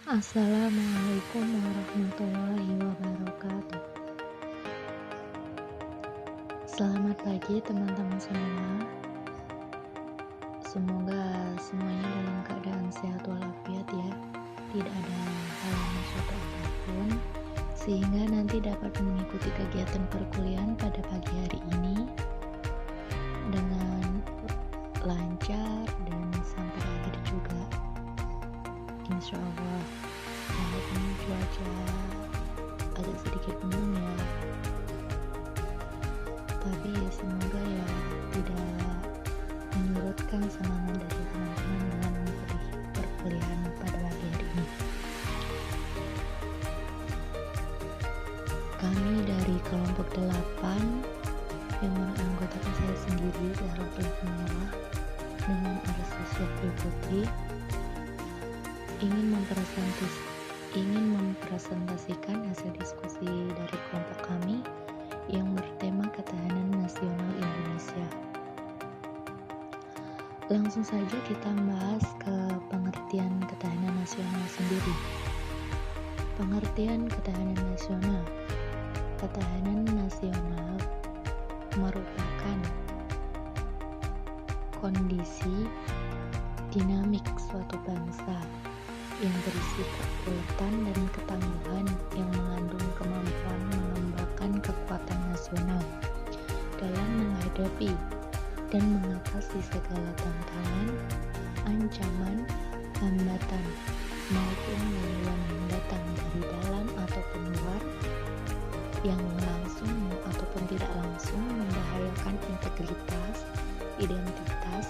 Assalamualaikum warahmatullahi wabarakatuh. Selamat pagi teman-teman semua. Semoga semuanya dalam keadaan sehat walafiat ya. Tidak ada halangan suatu apapun sehingga nanti dapat mengikuti kegiatan perkuliahan pada pagi hari ini dengan lancar dan sampai akhir juga. Insya Allah. Walaupun cuaca agak sedikit mendung ya, tapi ya semoga ya tidak menyurutkan semangat dari teman-teman dengan mengikuti perkuliahan pada pagi hari ini. Kami dari kelompok 8 yang beranggotakan saya sendiri, Zahrul Merah dengan Arsi Syafri Putri, ingin mempresentasikan hasil diskusi dari kelompok kami yang bertema ketahanan nasional Indonesia. Langsung saja kita membahas ke pengertian ketahanan nasional sendiri. Pengertian ketahanan nasional. Ketahanan nasional merupakan kondisi dinamik suatu bangsa yang berisi kekuatan dan ketangguhan yang mengandung kemampuan mengembangkan kekuatan nasional dalam menghadapi dan mengatasi segala tantangan, ancaman, hambatan, maupun gangguan yang datang dari dalam ataupun luar yang langsung ataupun tidak langsung membahayakan integritas, identitas,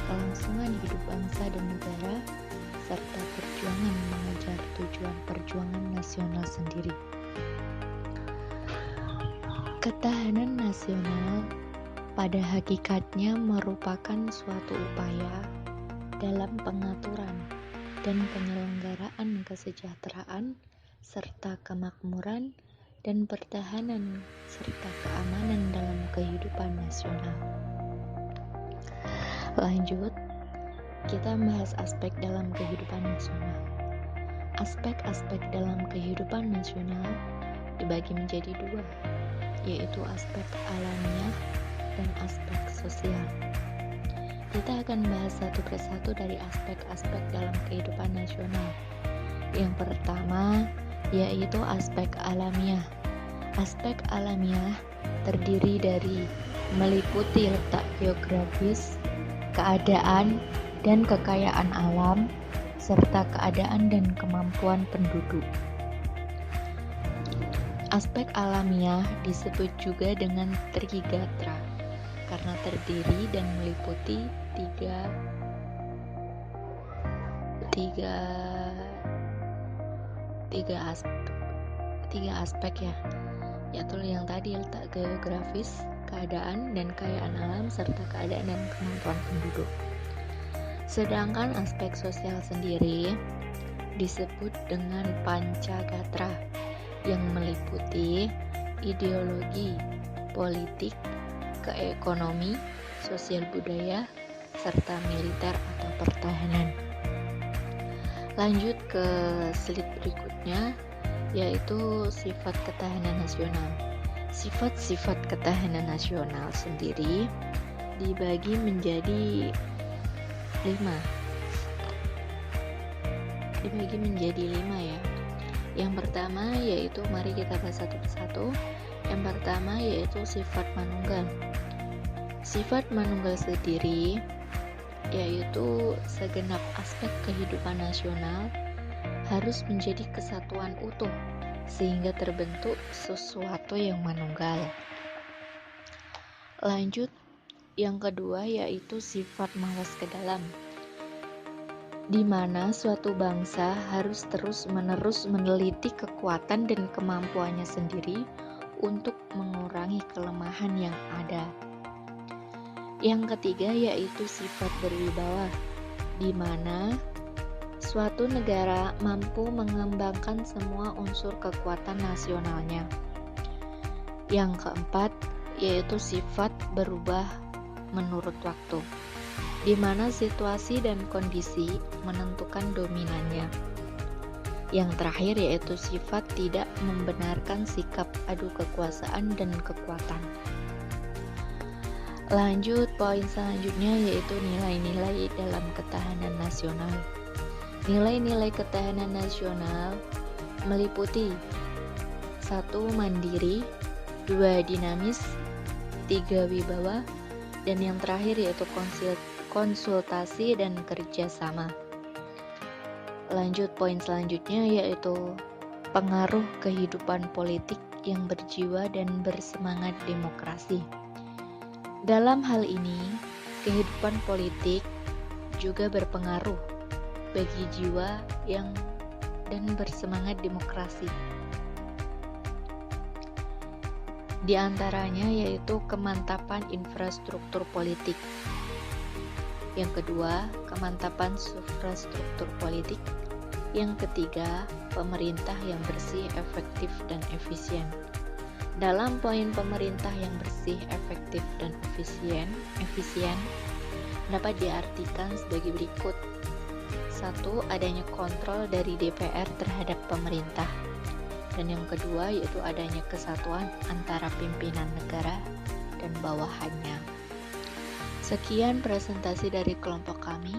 kelangsungan hidup bangsa dan negara, serta perjuangan mengejar tujuan perjuangan nasional sendiri. Ketahanan nasional pada hakikatnya merupakan suatu upaya dalam pengaturan dan penyelenggaraan kesejahteraan serta kemakmuran dan pertahanan serta keamanan dalam kehidupan nasional. Lanjut, kita membahas aspek dalam kehidupan nasional. Aspek-aspek dalam kehidupan nasional dibagi menjadi dua, yaitu aspek alamiah dan aspek sosial. Kita akan membahas satu persatu dari aspek-aspek dalam kehidupan nasional. Yang pertama, yaitu aspek alamiah. Aspek alamiah terdiri dari meliputi letak geografis, keadaan, dan kekayaan alam, serta keadaan dan kemampuan penduduk. Aspek alamiah disebut juga dengan Trigatra karena terdiri dan meliputi tiga aspek ya, yaitu yang tadi letak geografis, keadaan dan kekayaan alam, serta keadaan dan kemampuan penduduk. Sedangkan aspek sosial sendiri disebut dengan Pancagatra yang meliputi ideologi, politik, keekonomi, sosial budaya, serta militer atau pertahanan. Lanjut ke slide berikutnya, yaitu sifat ketahanan nasional. Sifat-sifat ketahanan nasional sendiri dibagi menjadi 5 ya. Yang pertama yaitu, mari kita bahas satu persatu. Yang pertama yaitu sifat manunggal. Sifat manunggal sendiri yaitu segenap aspek kehidupan nasional harus menjadi kesatuan utuh sehingga terbentuk sesuatu yang manunggal. Lanjut, yang kedua yaitu sifat mawas ke dalam, di mana suatu bangsa harus terus-menerus meneliti kekuatan dan kemampuannya sendiri untuk mengurangi kelemahan yang ada. Yang ketiga yaitu sifat berwibawa, di mana suatu negara mampu mengembangkan semua unsur kekuatan nasionalnya. Yang keempat yaitu sifat berubah menurut waktu, di mana situasi dan kondisi menentukan dominannya. Yang terakhir yaitu sifat tidak membenarkan sikap adu kekuasaan dan kekuatan. Lanjut, poin selanjutnya yaitu nilai-nilai dalam ketahanan nasional. Nilai-nilai ketahanan nasional meliputi 1. Mandiri, 2. Dinamis, 3. Wibawa, dan yang terakhir yaitu konsultasi dan kerjasama. Lanjut, poin selanjutnya yaitu pengaruh kehidupan politik yang berjiwa dan bersemangat demokrasi. Dalam hal ini, kehidupan politik juga berpengaruh bagi jiwa yang dan bersemangat demokrasi. Di antaranya yaitu kemantapan infrastruktur politik. Yang kedua, kemantapan infrastruktur politik. Yang ketiga, pemerintah yang bersih, efektif, dan efisien. Dalam poin pemerintah yang bersih, efektif, dan efisien dapat diartikan sebagai berikut. 1. Adanya kontrol dari DPR terhadap pemerintah. Dan yang kedua yaitu adanya kesatuan antara pimpinan negara dan bawahannya. Sekian presentasi dari kelompok kami.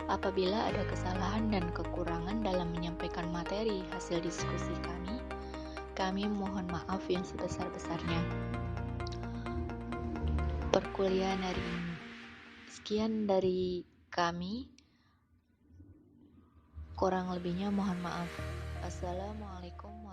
Apabila ada kesalahan dan kekurangan dalam menyampaikan materi hasil diskusi kami mohon maaf yang sebesar-besarnya. Perkuliahan hari ini sekian dari kami, kurang lebihnya mohon maaf. Assalamualaikum